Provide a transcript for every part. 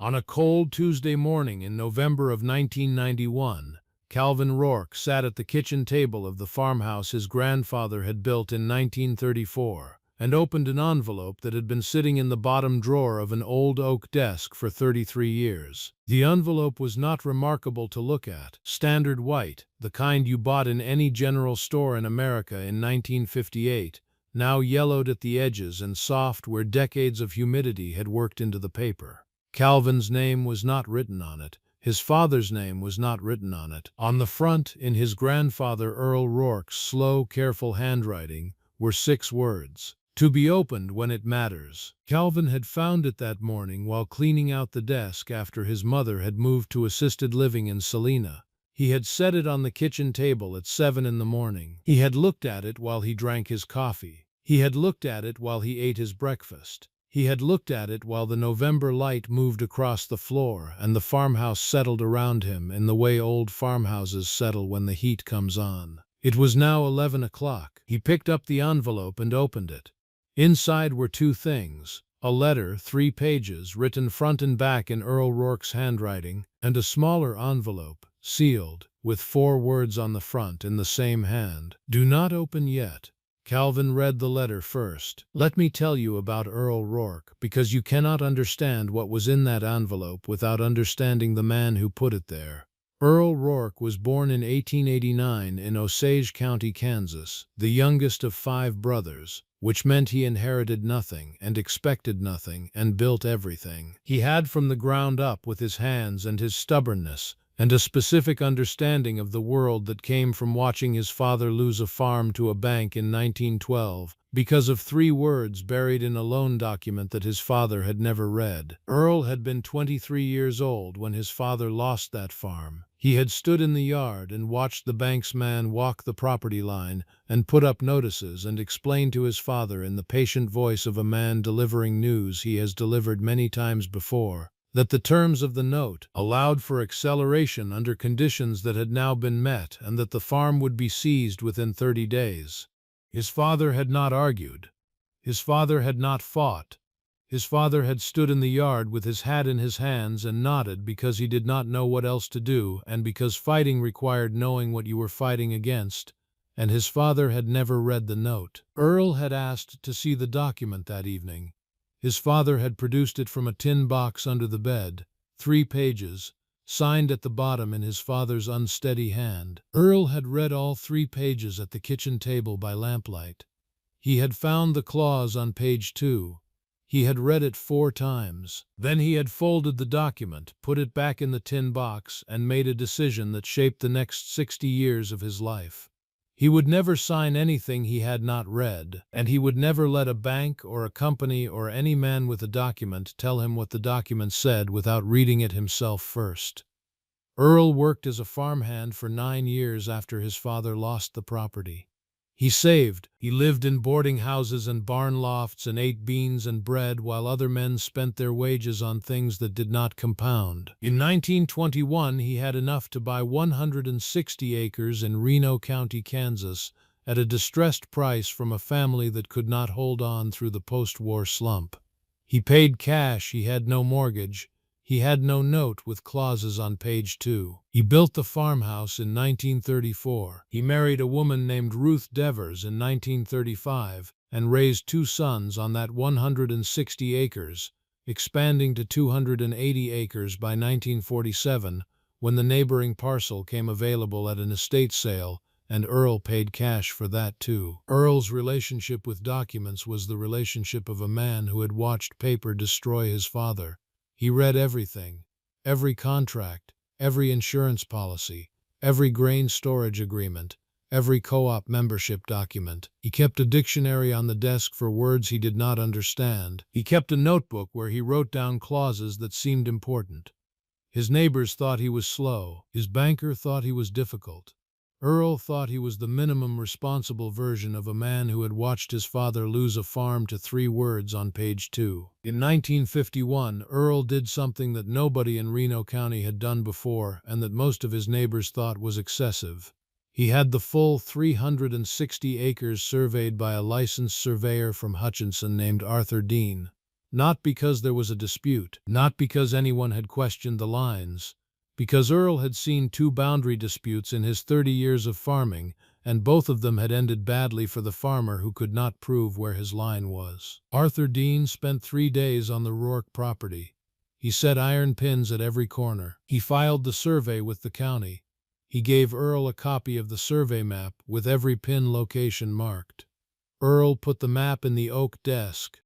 On a cold Tuesday morning in November of 1991, Calvin Rourke sat at the kitchen table of the farmhouse his grandfather had built in 1934 and opened an envelope that had been sitting in the bottom drawer of an old oak desk for 33 years. The envelope was not remarkable to look at. Standard white, the kind you bought in any general store in America in 1958, now yellowed at the edges and soft where decades of humidity had worked into the paper. Calvin's name was not written on it. His father's name was not written on it. On the front, in his grandfather Earl Rourke's slow, careful handwriting, were 6 words: "To be opened when it matters." Calvin had found it that morning while cleaning out the desk after his mother had moved to assisted living in Salina. He had set it on the kitchen table at 7 in the morning. He had looked at it while he drank his coffee. He had looked at it while he ate his breakfast. He had looked at it while the November light moved across the floor and the farmhouse settled around him in the way old farmhouses settle when the heat comes on. It was now 11 o'clock. He picked up the envelope and opened it. Inside were 2 things: a letter, 3 pages, written front and back in Earl Rourke's handwriting, and a smaller envelope, sealed, with 4 words on the front in the same hand: "Do not open yet." Calvin read the letter first. "Let me tell you about Earl Rourke, because you cannot understand what was in that envelope without understanding the man who put it there. Earl Rourke was born in 1889 in Osage County, Kansas, the youngest of 5 brothers, which meant he inherited nothing and expected nothing and built everything. He had from the ground up with his hands and his stubbornness, and a specific understanding of the world that came from watching his father lose a farm to a bank in 1912 because of 3 words buried in a loan document that his father had never read. Earl had been 23 years old when his father lost that farm. He had stood in the yard and watched the bank's man walk the property line and put up notices and explain to his father in the patient voice of a man delivering news he has delivered many times before, that the terms of the note allowed for acceleration under conditions that had now been met and that the farm would be seized within 30 days. His father had not argued. His father had not fought. His father had stood in the yard with his hat in his hands and nodded because he did not know what else to do and because fighting required knowing what you were fighting against, and his father had never read the note. Earl had asked to see the document that evening. His father had produced it from a tin box under the bed, 3 pages, signed at the bottom in his father's unsteady hand. Earl had read all 3 pages at the kitchen table by lamplight. He had found the clause on page 2. He had read it 4 times. Then he had folded the document, put it back in the tin box, and made a decision that shaped the next 60 years of his life. He would never sign anything he had not read, and he would never let a bank or a company or any man with a document tell him what the document said without reading it himself first. Earl worked as a farmhand for 9 years after his father lost the property. He saved. He lived in boarding houses and barn lofts and ate beans and bread while other men spent their wages on things that did not compound. In 1921, he had enough to buy 160 acres in Reno County, Kansas, at a distressed price from a family that could not hold on through the post-war slump. He paid cash. He had no mortgage. He had no note with clauses on page 2. He built the farmhouse in 1934. He married a woman named Ruth Devers in 1935 and raised 2 sons on that 160 acres, expanding to 280 acres by 1947 when the neighboring parcel came available at an estate sale, and Earl paid cash for that too. Earl's relationship with documents was the relationship of a man who had watched paper destroy his father. He read everything, every contract, every insurance policy, every grain storage agreement, every co-op membership document. He kept a dictionary on the desk for words he did not understand. He kept a notebook where he wrote down clauses that seemed important. His neighbors thought he was slow. His banker thought he was difficult. Earl thought he was the minimum responsible version of a man who had watched his father lose a farm to 3 words on page 2. In 1951, Earl did something that nobody in Reno County had done before and that most of his neighbors thought was excessive. He had the full 360 acres surveyed by a licensed surveyor from Hutchinson named Arthur Dean. Not because there was a dispute, not because anyone had questioned the lines, because Earl had seen two boundary disputes in his 30 years of farming, and both of them had ended badly for the farmer who could not prove where his line was. Arthur Dean spent 3 days on the Rourke property. He set iron pins at every corner. He filed the survey with the county. He gave Earl a copy of the survey map with every pin location marked. Earl put the map in the oak desk.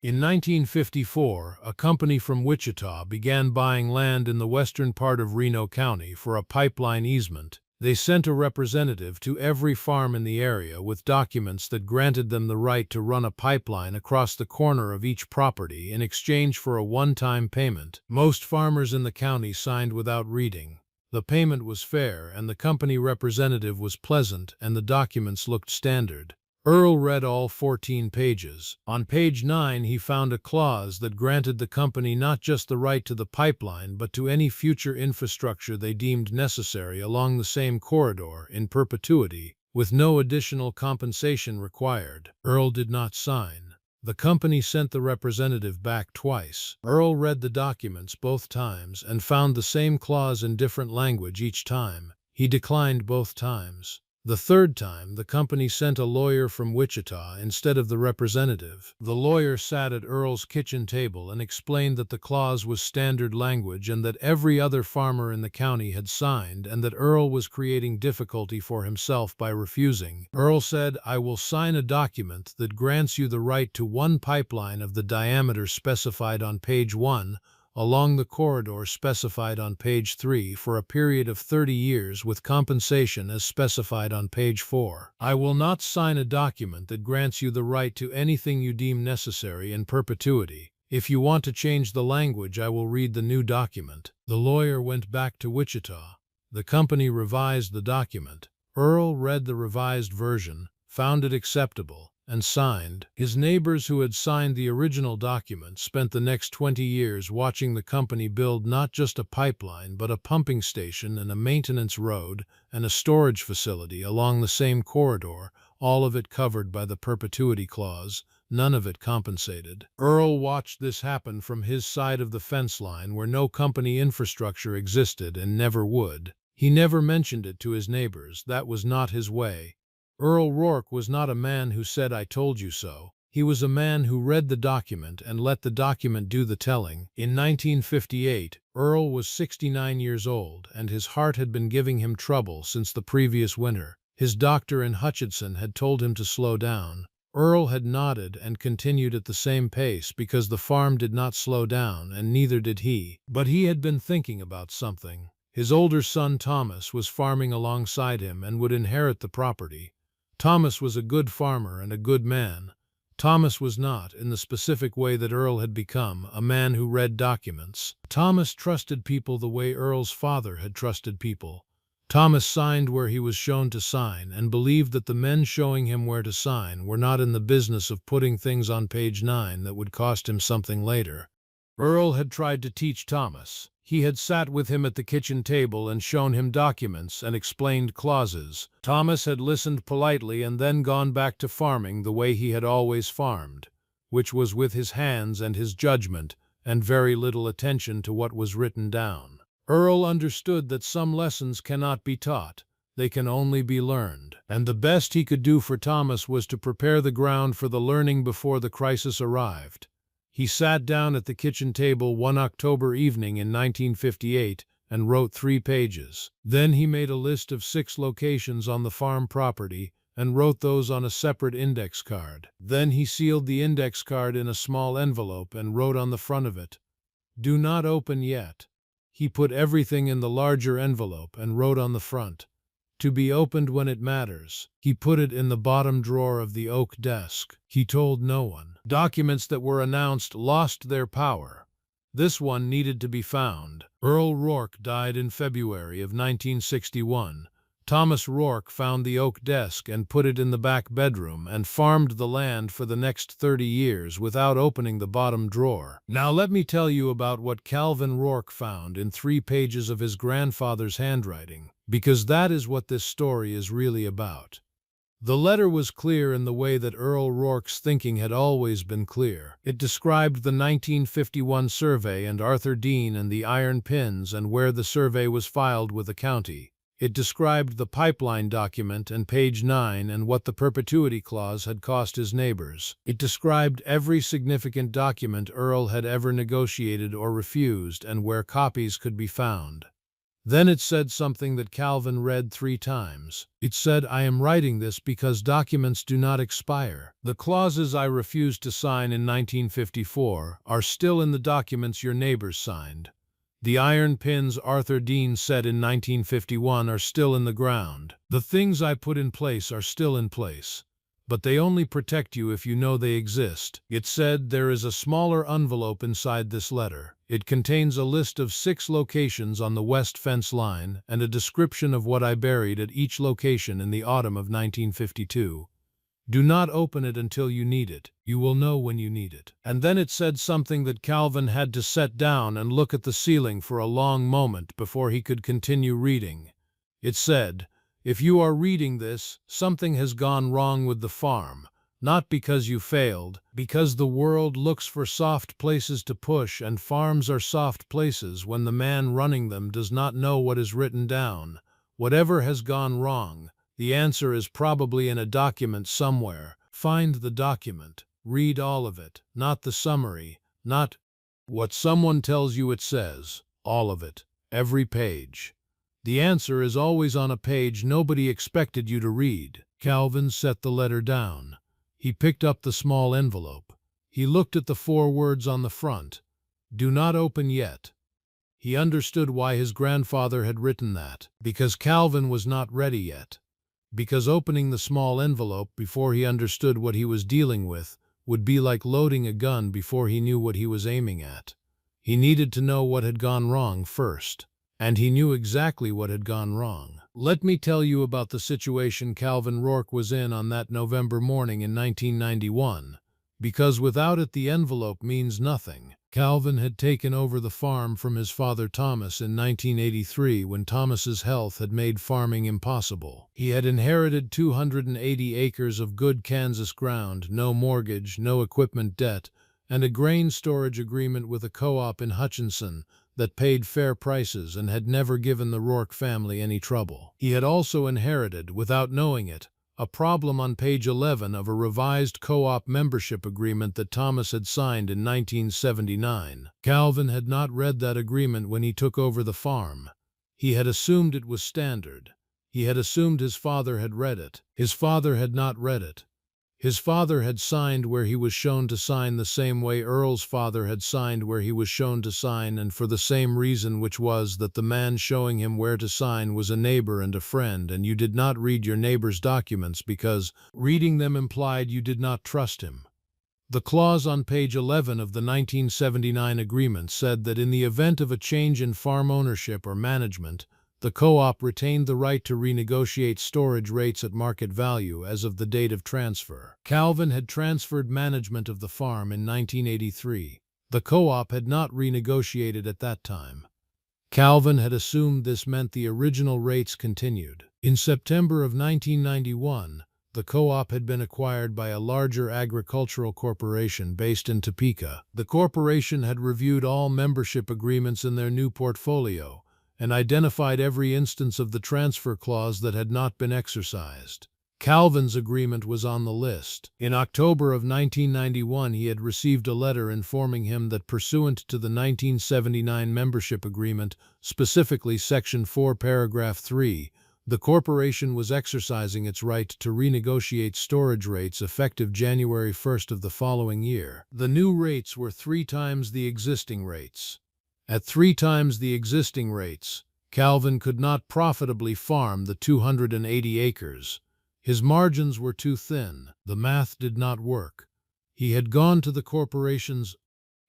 In 1954, a company from Wichita began buying land in the western part of Reno County for a pipeline easement. They sent a representative to every farm in the area with documents that granted them the right to run a pipeline across the corner of each property in exchange for a one-time payment. Most farmers in the county signed without reading. The payment was fair, and the company representative was pleasant, and the documents looked standard. Earl read all 14 pages. On page 9, he found a clause that granted the company not just the right to the pipeline, but to any future infrastructure they deemed necessary along the same corridor in perpetuity, with no additional compensation required. Earl did not sign. The company sent the representative back twice. Earl read the documents both times and found the same clause in different language each time. He declined both times. The third time, the company sent a lawyer from Wichita instead of the representative. The lawyer sat at Earl's kitchen table and explained that the clause was standard language and that every other farmer in the county had signed, and that Earl was creating difficulty for himself by refusing. Earl said, "I will sign a document that grants you the right to one pipeline of the diameter specified on page 1, along the corridor specified on page 3 for a period of 30 years with compensation as specified on page 4. I will not sign a document that grants you the right to anything you deem necessary in perpetuity. If you want to change the language, I will read the new document." The lawyer went back to Wichita. The company revised the document. Earl read the revised version, found it acceptable, and signed. His neighbors who had signed the original document spent the next 20 years watching the company build not just a pipeline, but a pumping station and a maintenance road and a storage facility along the same corridor, all of it covered by the perpetuity clause, none of it compensated. Earl watched this happen from his side of the fence line where no company infrastructure existed and never would. He never mentioned it to his neighbors. That was not his way. Earl Rourke was not a man who said, "I told you so." He was a man who read the document and let the document do the telling. In 1958, Earl was 69 years old, and his heart had been giving him trouble since the previous winter. His doctor in Hutchinson had told him to slow down. Earl had nodded and continued at the same pace because the farm did not slow down, and neither did he. But he had been thinking about something. His older son Thomas was farming alongside him and would inherit the property. Thomas was a good farmer and a good man. Thomas was not, in the specific way that Earl had become, a man who read documents. Thomas trusted people the way Earl's father had trusted people. Thomas signed where he was shown to sign and believed that the men showing him where to sign were not in the business of putting things on page 9 that would cost him something later. Earl had tried to teach Thomas. He had sat with him at the kitchen table and shown him documents and explained clauses. Thomas had listened politely and then gone back to farming the way he had always farmed, which was with his hands and his judgment, and very little attention to what was written down. Earl understood that some lessons cannot be taught, they can only be learned, and the best he could do for Thomas was to prepare the ground for the learning before the crisis arrived. He sat down at the kitchen table one October evening in 1958 and wrote 3 pages. Then he made a list of 6 locations on the farm property and wrote those on a separate index card. Then he sealed the index card in a small envelope and wrote on the front of it, "Do not open yet." He put everything in the larger envelope and wrote on the front, "To be opened when it matters." He put it in the bottom drawer of the oak desk. He told no one. Documents that were announced lost their power. This one needed to be found. Earl Rourke died in February of 1961. Thomas Rourke found the oak desk and put it in the back bedroom and farmed the land for the next 30 years without opening the bottom drawer. Now let me tell you about what Calvin Rourke found in 3 pages of his grandfather's handwriting, because that is what this story is really about. The letter was clear in the way that Earl Rourke's thinking had always been clear. It described the 1951 survey and Arthur Dean and the iron pins and where the survey was filed with the county. It described the pipeline document and page 9 and what the perpetuity clause had cost his neighbors. It described every significant document Earl had ever negotiated or refused and where copies could be found. Then it said something that Calvin read 3 times. It said, "I am writing this because documents do not expire. The clauses I refused to sign in 1954 are still in the documents your neighbors signed. The iron pins Arthur Dean said in 1951 are still in the ground. The things I put in place are still in place. But they only protect you if you know they exist." It said there is a smaller envelope inside this letter. It contains a list of 6 locations on the west fence line and a description of what I buried at each location in the autumn of 1952. Do not open it until you need it. You will know when you need it. And then it said something that Calvin had to sit down and look at the ceiling for a long moment before he could continue reading. It said, "If you are reading this, something has gone wrong with the farm. Not because you failed, because the world looks for soft places to push, and farms are soft places when the man running them does not know what is written down. Whatever has gone wrong, the answer is probably in a document somewhere. Find the document. Read all of it, not the summary, not what someone tells you it says. All of it. Every page. The answer is always on a page nobody expected you to read." Calvin set the letter down. He picked up the small envelope. He looked at the 4 words on the front. "Do not open yet." He understood why his grandfather had written that. Because Calvin was not ready yet. Because opening the small envelope before he understood what he was dealing with would be like loading a gun before he knew what he was aiming at. He needed to know what had gone wrong first. And he knew exactly what had gone wrong. Let me tell you about the situation Calvin Rourke was in on that November morning in 1991, because without it the envelope means nothing. Calvin had taken over the farm from his father Thomas in 1983 when Thomas's health had made farming impossible. He had inherited 280 acres of good Kansas ground, no mortgage, no equipment debt, and a grain storage agreement with a co-op in Hutchinson that paid fair prices and had never given the Rourke family any trouble. He had also inherited, without knowing it, a problem on page 11 of a revised co-op membership agreement that Thomas had signed in 1979. Calvin had not read that agreement when he took over the farm. He had assumed it was standard. He had assumed his father had read it. His father had not read it. His father had signed where he was shown to sign the same way Earl's father had signed where he was shown to sign, and for the same reason, which was that the man showing him where to sign was a neighbor and a friend, and you did not read your neighbor's documents because reading them implied you did not trust him. The clause on page 11 of the 1979 agreement said that in the event of a change in farm ownership or management, the co-op retained the right to renegotiate storage rates at market value as of the date of transfer. Calvin had transferred management of the farm in 1983. The co-op had not renegotiated at that time. Calvin had assumed this meant the original rates continued. In September of 1991, the co-op had been acquired by a larger agricultural corporation based in Topeka. The corporation had reviewed all membership agreements in their new portfolio and identified every instance of the transfer clause that had not been exercised. Calvin's agreement was on the list. In October of 1991, he had received a letter informing him that pursuant to the 1979 membership agreement, specifically Section 4, Paragraph 3, the corporation was exercising its right to renegotiate storage rates effective January 1st of the following year. The new rates were 3 times the existing rates. At 3 times the existing rates, Calvin could not profitably farm the 280 acres. His margins were too thin. The math did not work. He had gone to the corporation's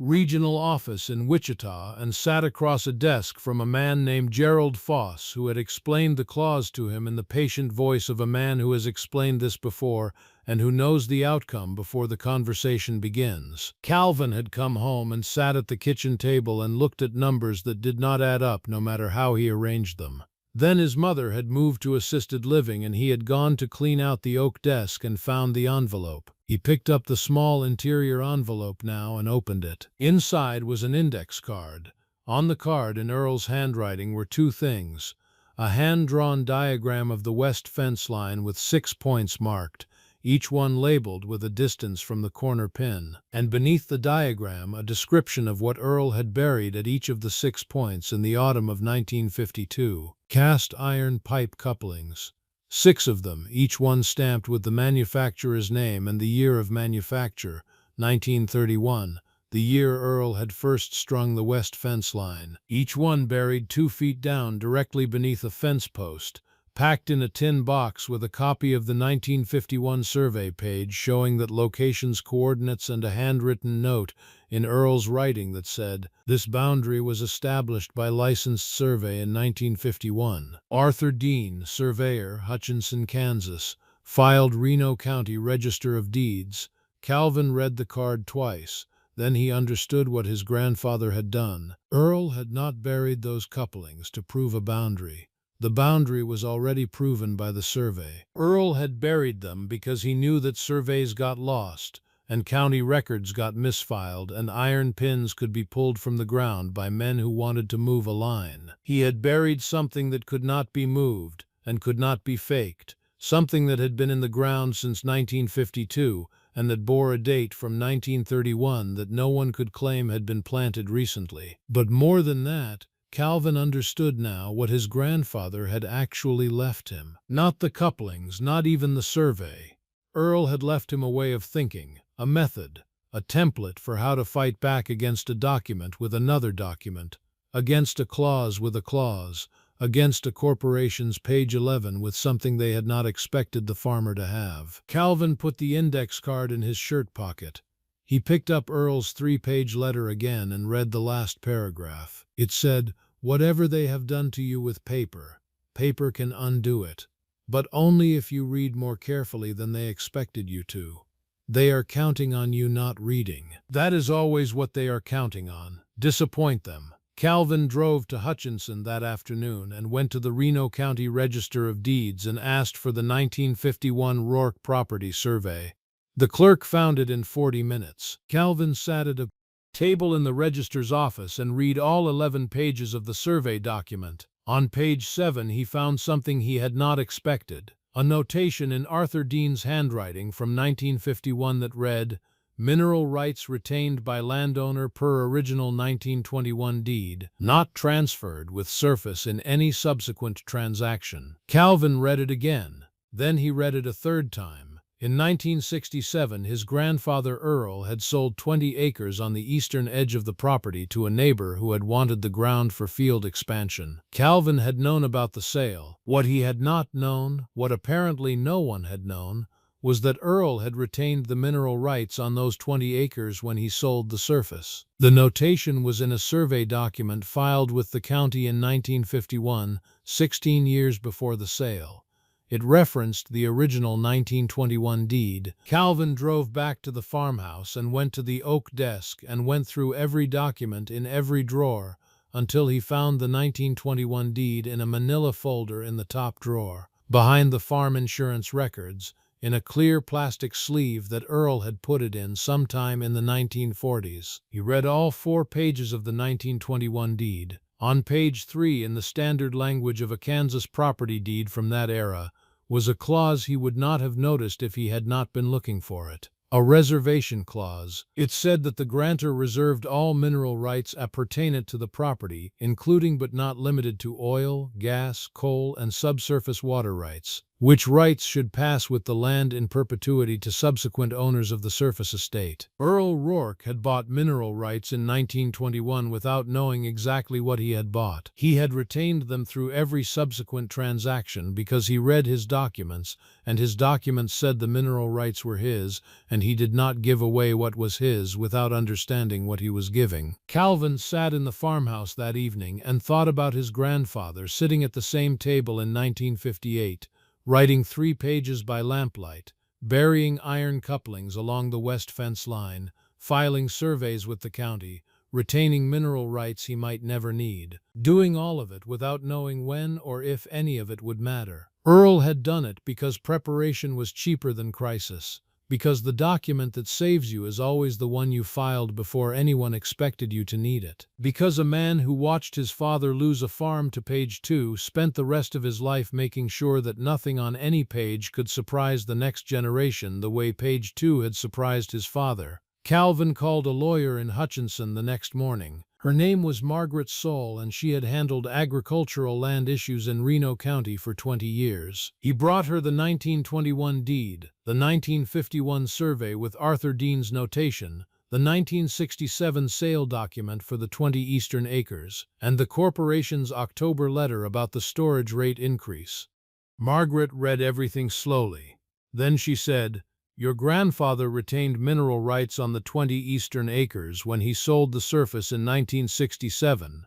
regional office in Wichita and sat across a desk from a man named Gerald Foss, who had explained the clause to him in the patient voice of a man who has explained this before and who knows the outcome before the conversation begins. Calvin had come home and sat at the kitchen table and looked at numbers that did not add up no matter how he arranged them. Then his mother had moved to assisted living and he had gone to clean out the oak desk and found the envelope. He picked up the small interior envelope now and opened it. Inside was an index card. On the card in Earl's handwriting were two things: a hand-drawn diagram of the west fence line with 6 points marked, each one labeled with a distance from the corner pin, and beneath the diagram a description of what Earl had buried at each of the 6 points in the autumn of 1952. Cast iron pipe couplings. 6 of them, each one stamped with the manufacturer's name and the year of manufacture, 1931, the year Earl had first strung the west fence line. Each one buried 2 feet down directly beneath a fence post, packed in a tin box with a copy of the 1951 survey page showing that location's coordinates and a handwritten note in Earl's writing that said, "This boundary was established by licensed survey in 1951. Arthur Dean, surveyor, Hutchinson, Kansas, filed Reno County Register of Deeds." Calvin read the card twice. Then he understood what his grandfather had done. Earl had not buried those couplings to prove a boundary. The boundary was already proven by the survey. Earl had buried them because he knew that surveys got lost, and county records got misfiled, and iron pins could be pulled from the ground by men who wanted to move a line. He had buried something that could not be moved and could not be faked, something that had been in the ground since 1952 and that bore a date from 1931 that no one could claim had been planted recently. But more than that, Calvin understood now what his grandfather had actually left him. Not the couplings, not even the survey. Earl had left him a way of thinking, a method, a template for how to fight back against a document with another document, against a clause with a clause, against a corporation's page 11 with something they had not expected the farmer to have. Calvin put the index card in his shirt pocket. He picked up Earl's 3-page letter again and read the last paragraph. It said, "Whatever they have done to you with paper, paper can undo it, but only if you read more carefully than they expected you to. They are counting on you not reading. That is always what they are counting on. Disappoint them." Calvin drove to Hutchinson that afternoon and went to the Reno County Register of Deeds and asked for the 1951 Rourke property survey. The clerk found it in 40 minutes. Calvin sat at a table in the register's office and read all 11 pages of the survey document. On page 7 he found something he had not expected, a notation in Arthur Dean's handwriting from 1951 that read, "Mineral rights retained by landowner per original 1921 deed, not transferred with surface in any subsequent transaction." Calvin read it again. Then he read it a third time. In 1967, his grandfather Earl had sold 20 acres on the eastern edge of the property to a neighbor who had wanted the ground for field expansion. Calvin had known about the sale. What he had not known, what apparently no one had known, was that Earl had retained the mineral rights on those 20 acres when he sold the surface. The notation was in a survey document filed with the county in 1951, 16 years before the sale. It referenced the original 1921 deed. Calvin drove back to the farmhouse and went to the oak desk and went through every document in every drawer until he found the 1921 deed in a manila folder in the top drawer, behind the farm insurance records, in a clear plastic sleeve that Earl had put it in sometime in the 1940s. He read all 4 pages of the 1921 deed. On page 3, in the standard language of a Kansas property deed from that era, was a clause he would not have noticed if he had not been looking for it. A reservation clause. It said that the grantor reserved all mineral rights appertinent to the property, including but not limited to oil, gas, coal, and subsurface water rights, which rights should pass with the land in perpetuity to subsequent owners of the surface estate. Earl Rourke had bought mineral rights in 1921 without knowing exactly what he had bought. He had retained them through every subsequent transaction because he read his documents, and his documents said the mineral rights were his, and he did not give away what was his without understanding what he was giving. Calvin sat in the farmhouse that evening and thought about his grandfather sitting at the same table in 1958, writing 3 pages by lamplight, burying iron couplings along the west fence line, filing surveys with the county, retaining mineral rights he might never need, doing all of it without knowing when or if any of it would matter. Earl had done it because preparation was cheaper than crisis, because the document that saves you is always the one you filed before anyone expected you to need it. Because a man who watched his father lose a farm to page 2 spent the rest of his life making sure that nothing on any page could surprise the next generation the way page 2 had surprised his father. Calvin called a lawyer in Hutchinson the next morning. Her name was Margaret Saul, and she had handled agricultural land issues in Reno County for 20 years. He brought her the 1921 deed, the 1951 survey with Arthur Dean's notation, the 1967 sale document for the 20 eastern acres, and the corporation's October letter about the storage rate increase. Margaret read everything slowly. Then she said, "Your grandfather retained mineral rights on the 20 eastern acres when he sold the surface in 1967.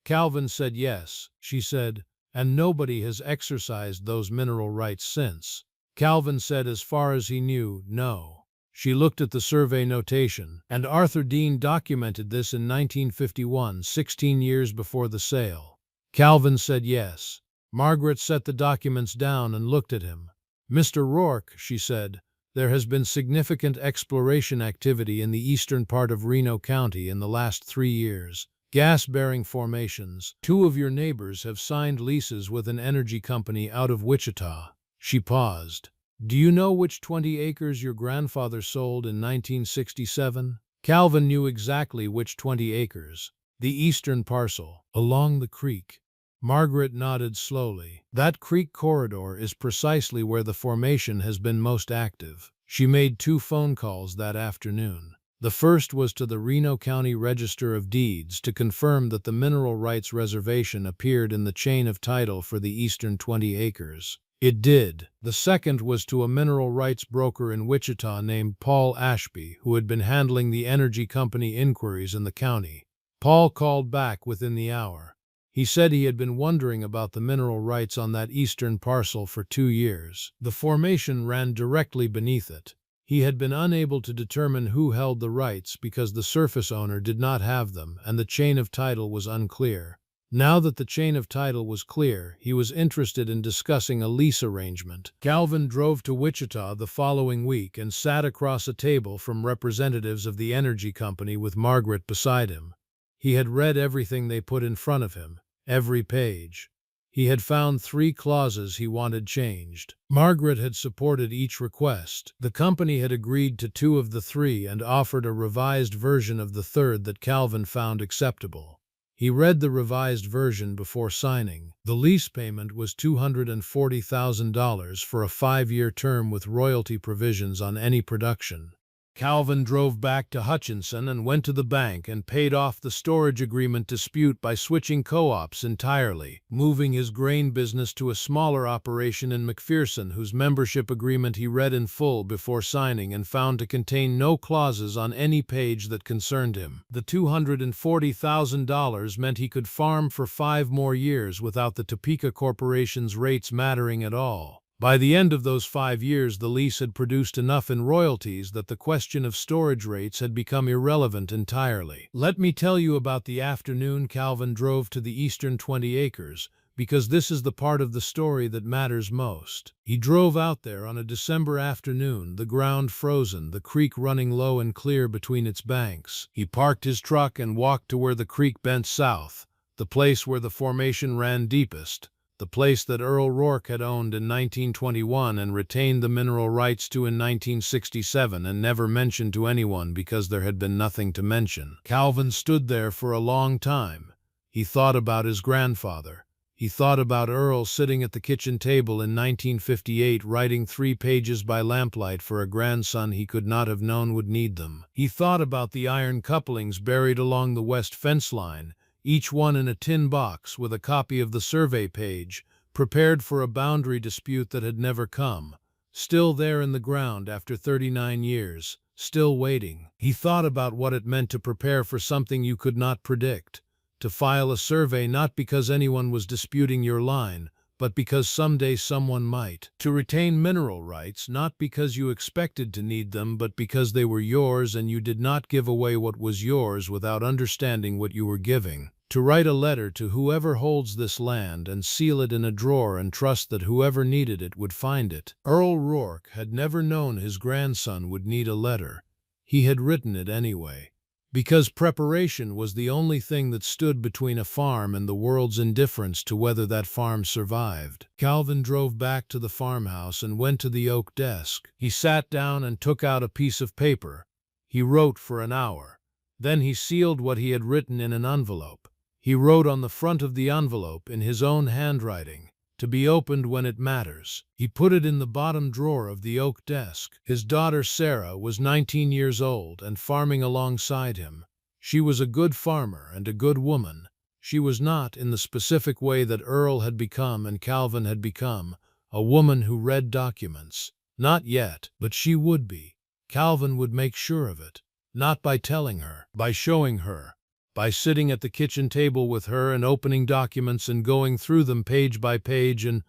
Calvin said yes," she said, "and nobody has exercised those mineral rights since." Calvin said as far as he knew, no. She looked at the survey notation, and Arthur Dean documented this in 1951, 16 years before the sale. Calvin said yes. Margaret set the documents down and looked at him. "Mr. Rourke," she said, "there has been significant exploration activity in the eastern part of Reno County in the last 3 years. Gas-bearing formations. 2 of your neighbors have signed leases with an energy company out of Wichita." She paused. "Do you know which 20 acres your grandfather sold in 1967? Calvin knew exactly which 20 acres. The eastern parcel, along the creek. Margaret nodded slowly. "That creek corridor is precisely where the formation has been most active." She made 2 phone calls that afternoon. The first was to the Reno County Register of Deeds to confirm that the mineral rights reservation appeared in the chain of title for the eastern 20 acres. It did. The second was to a mineral rights broker in Wichita named Paul Ashby, who had been handling the energy company inquiries in the county. Paul called back within the hour. He said he had been wondering about the mineral rights on that eastern parcel for 2 years. The formation ran directly beneath it. He had been unable to determine who held the rights because the surface owner did not have them and the chain of title was unclear. Now that the chain of title was clear, he was interested in discussing a lease arrangement. Calvin drove to Wichita the following week and sat across a table from representatives of the energy company with Margaret beside him. He had read everything they put in front of him. Every page. He had found 3 clauses he wanted changed. Margaret had supported each request. The company had agreed to 2 of the 3 and offered a revised version of the 3rd that Calvin found acceptable. He read the revised version before signing. The lease payment was $240,000 for a 5-year term with royalty provisions on any production. Calvin drove back to Hutchinson and went to the bank and paid off the storage agreement dispute by switching co-ops entirely, moving his grain business to a smaller operation in McPherson whose membership agreement he read in full before signing and found to contain no clauses on any page that concerned him. The $240,000 meant he could farm for 5 more years without the Topeka Corporation's rates mattering at all. By the end of those 5 years, the lease had produced enough in royalties that the question of storage rates had become irrelevant entirely. Let me tell you about the afternoon Calvin drove to the eastern 20 acres, because this is the part of the story that matters most. He drove out there on a December afternoon, the ground frozen, the creek running low and clear between its banks. He parked his truck and walked to where the creek bent south, the place where the formation ran deepest. The place that Earl Rourke had owned in 1921 and retained the mineral rights to in 1967 and never mentioned to anyone because there had been nothing to mention. Calvin stood there for a long time. He thought about his grandfather. He thought about Earl sitting at the kitchen table in 1958 writing 3 pages by lamplight for a grandson he could not have known would need them. He thought about the iron couplings buried along the west fence line, each one in a tin box with a copy of the survey page, prepared for a boundary dispute that had never come, still there in the ground after 39 years, still waiting. He thought about what it meant to prepare for something you could not predict, to file a survey not because anyone was disputing your line, but because someday someone might. To retain mineral rights, not because you expected to need them, but because they were yours and you did not give away what was yours without understanding what you were giving. To write a letter to whoever holds this land and seal it in a drawer and trust that whoever needed it would find it. Earl Rourke had never known his grandson would need a letter. He had written it anyway. Because preparation was the only thing that stood between a farm and the world's indifference to whether that farm survived. Calvin drove back to the farmhouse and went to the oak desk. He sat down and took out a piece of paper. He wrote for an hour. Then he sealed what he had written in an envelope. He wrote on the front of the envelope in his own handwriting, "To be opened when it matters." He put it in the bottom drawer of the oak desk. His daughter Sarah was 19 years old and farming alongside him. She was a good farmer and a good woman. She was not, in the specific way that Earl had become and Calvin had become, a woman who read documents. Not yet, but she would be. Calvin would make sure of it. Not by telling her, by showing her. By sitting at the kitchen table with her and opening documents and going through them page by page and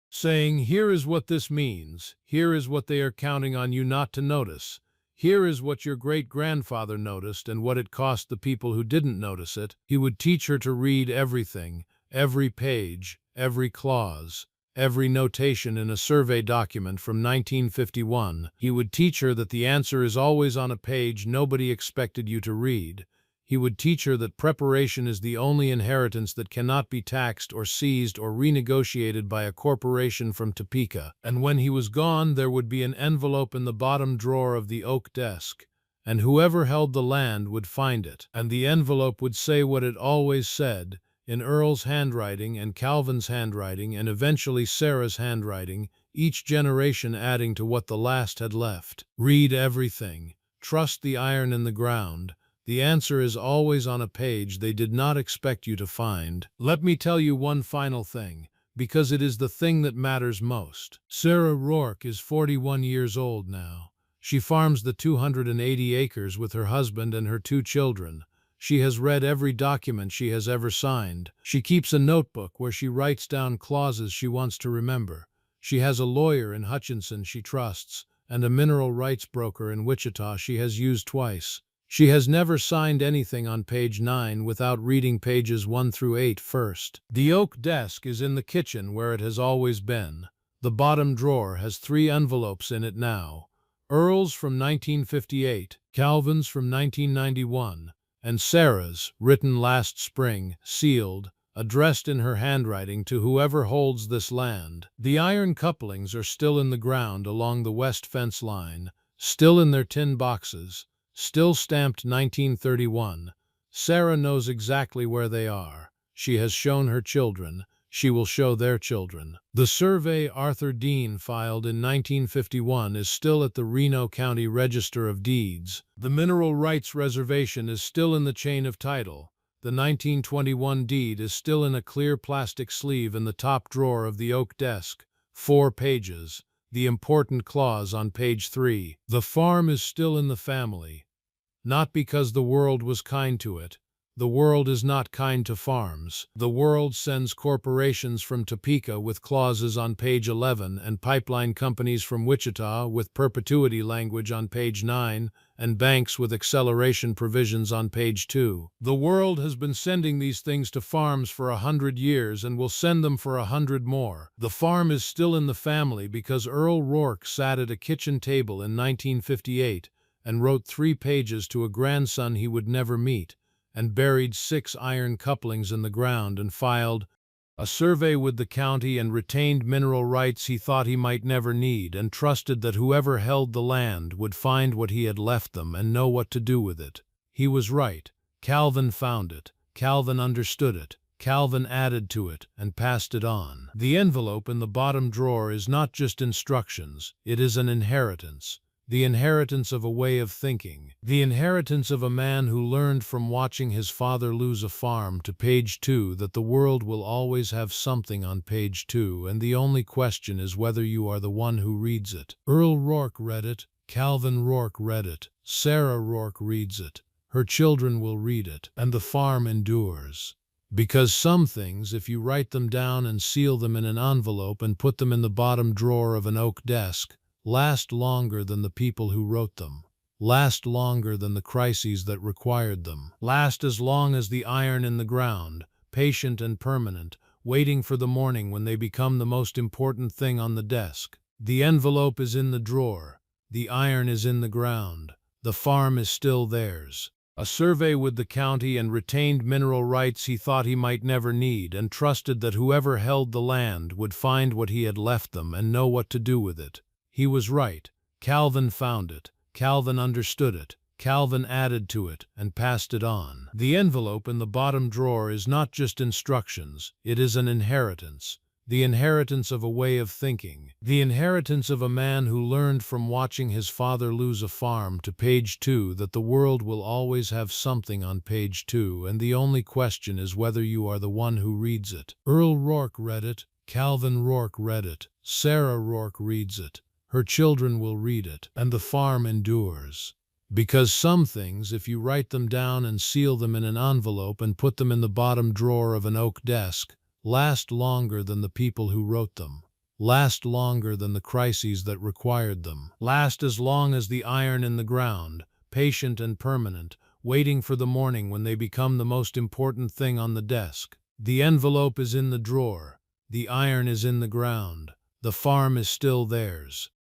saying, "Here is what this means. Here is what they are counting on you not to notice. Here is what your great-grandfather noticed and what it cost the people who didn't notice it." He would teach her to read everything, every page, every clause, every notation in a survey document from 1951. He would teach her that the answer is always on a page nobody expected you to read. He would teach her that preparation is the only inheritance that cannot be taxed or seized or renegotiated by a corporation from Topeka. And when he was gone, there would be an envelope in the bottom drawer of the oak desk, and whoever held the land would find it. And the envelope would say what it always said, in Earl's handwriting and Calvin's handwriting and eventually Sarah's handwriting, each generation adding to what the last had left. Read everything. Trust the iron in the ground. The answer is always on a page they did not expect you to find. Let me tell you one final thing, because it is the thing that matters most. Sarah Rourke is 41 years old now. She farms the 280 acres with her husband and her 2 children. She has read every document she has ever signed. She keeps a notebook where she writes down clauses she wants to remember. She has a lawyer in Hutchinson she trusts, and a mineral rights broker in Wichita she has used twice. She has never signed anything on page 9 without reading pages 1 through 8 first. The oak desk is in the kitchen where it has always been. The bottom drawer has 3 envelopes in it now. Earl's from 1958, Calvin's from 1991, and Sarah's, written last spring, sealed, addressed in her handwriting to whoever holds this land. The iron couplings are still in the ground along the west fence line, still in their tin boxes, still stamped 1931. Sarah knows exactly where they are. She has shown her children. She will show their children. The survey Arthur Dean filed in 1951 is still at the Reno County Register of Deeds. The mineral rights reservation is still in the chain of title. The 1921 deed is still in a clear plastic sleeve in the top drawer of the oak desk. 4 pages. The important clause on page 3. The farm is still in the family. Not because the world was kind to it. The world is not kind to farms. The world sends corporations from Topeka with clauses on page 11 and pipeline companies from Wichita with perpetuity language on page 9 and banks with acceleration provisions on page 2. The world has been sending these things to farms for 100 years and will send them for 100 more. The farm is still in the family because Earl Rourke sat at a kitchen table in 1958 and wrote 3 pages to a grandson he would never meet, and buried 6 iron couplings in the ground and filed a survey with the county and retained mineral rights he thought he might never need, and trusted that whoever held the land would find what he had left them and know what to do with it. He was right. Calvin found it. Calvin understood it. Calvin added to it and passed it on. The envelope in the bottom drawer is not just instructions, it is an inheritance. The inheritance of a way of thinking. The inheritance of a man who learned from watching his father lose a farm to page 2 that the world will always have something on page 2, and the only question is whether you are the one who reads it. Earl Rourke read it. Calvin Rourke read it. Sarah Rourke reads it. Her children will read it. And the farm endures. Because some things, if you write them down and seal them in an envelope and put them in the bottom drawer of an oak desk, last longer than the people who wrote them, last longer than the crises that required them, last as long as the iron in the ground, patient and permanent, waiting for the morning when they become the most important thing on the desk. The envelope is in the drawer, the iron is in the ground, the farm is still theirs. A survey with the county and retained mineral rights he thought he might never need, and trusted that whoever held the land would find what he had left them and know what to do with it. He was right. Calvin found it. Calvin understood it. Calvin added to it and passed it on. The envelope in the bottom drawer is not just instructions, it is an inheritance. The inheritance of a way of thinking. The inheritance of a man who learned from watching his father lose a farm to page 2 that the world will always have something on page 2, and the only question is whether you are the one who reads it. Earl Rourke read it. Calvin Rourke read it. Sarah Rourke reads it. Her children will read it. And the farm endures. Because some things, if you write them down and seal them in an envelope and put them in the bottom drawer of an oak desk, last longer than the people who wrote them, last longer than the crises that required them, last as long as the iron in the ground, patient and permanent, waiting for the morning when they become the most important thing on the desk. The envelope is in the drawer, the iron is in the ground, the farm is still theirs.